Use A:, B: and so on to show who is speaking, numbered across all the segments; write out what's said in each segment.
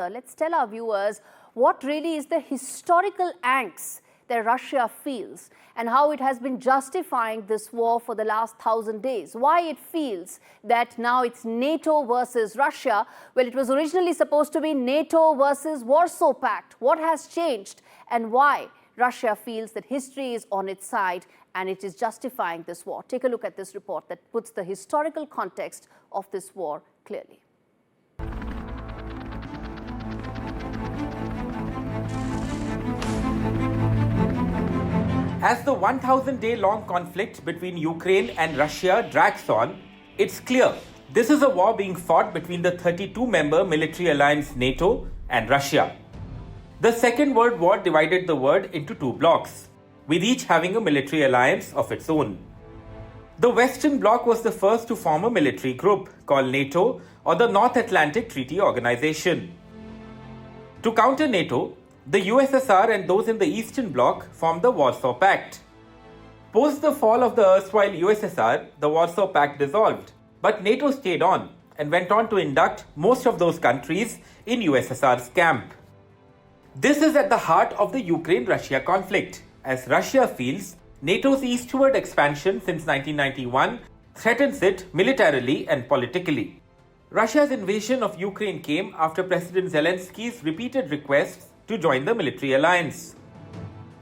A: Let's tell our viewers what really is the historical angst that Russia feels and how it has been justifying this war for the last 1,000 days. Why it feels that now it's NATO versus Russia. Well, it was originally supposed to be NATO versus Warsaw Pact. What has changed and why Russia feels that history is on its side and it is justifying this war? Take a look at this report that puts the historical context of this war clearly.
B: As the 1,000-day-long conflict between Ukraine and Russia drags on, it's clear this is a war being fought between the 32-member military alliance NATO and Russia. The Second World War divided the world into two blocks, with each having a military alliance of its own. The Western Bloc was the first to form a military group called NATO, or the North Atlantic Treaty Organization. To counter NATO, the USSR and those in the Eastern Bloc formed the Warsaw Pact. Post the fall of the erstwhile USSR, the Warsaw Pact dissolved, but NATO stayed on and went on to induct most of those countries in USSR's camp. This is at the heart of the Ukraine-Russia conflict, as Russia feels NATO's eastward expansion since 1991 threatens it militarily and politically. Russia's invasion of Ukraine came after President Zelensky's repeated requests to join the military alliance.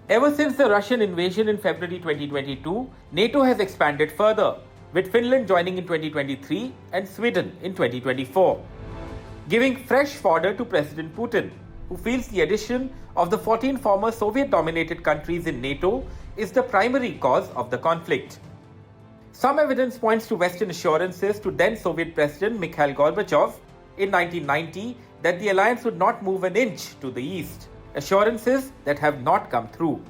B: Ever since the Russian invasion in February 2022, NATO has expanded further, with Finland joining in 2023 and Sweden in 2024, giving fresh fodder to President Putin, who feels the addition of the 14 former Soviet-dominated countries in NATO is the primary cause of the conflict. Some evidence points to Western assurances to then Soviet President Mikhail Gorbachev in 1990 that the alliance would not move an inch to the east, assurances that have not come through.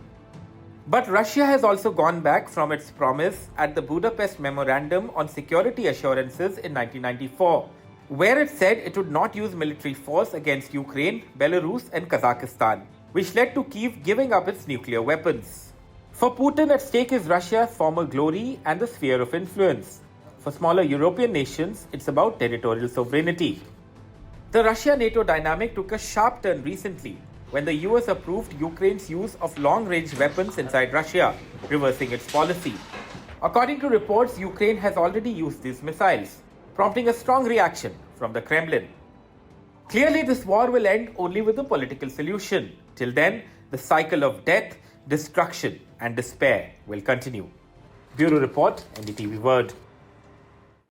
B: But Russia has also gone back from its promise at the Budapest Memorandum on Security Assurances in 1994, where it said it would not use military force against Ukraine, Belarus and Kazakhstan, which led to Kyiv giving up its nuclear weapons. For Putin, at stake is Russia's former glory and the sphere of influence. For smaller European nations, it's about territorial sovereignty. The Russia-NATO dynamic took a sharp turn recently when the US approved Ukraine's use of long-range weapons inside Russia, reversing its policy. According to reports, Ukraine has already used these missiles, prompting a strong reaction from the Kremlin. Clearly, this war will end only with a political solution. Till then, the cycle of death, destruction and despair will continue. Bureau Report, NDTV Word.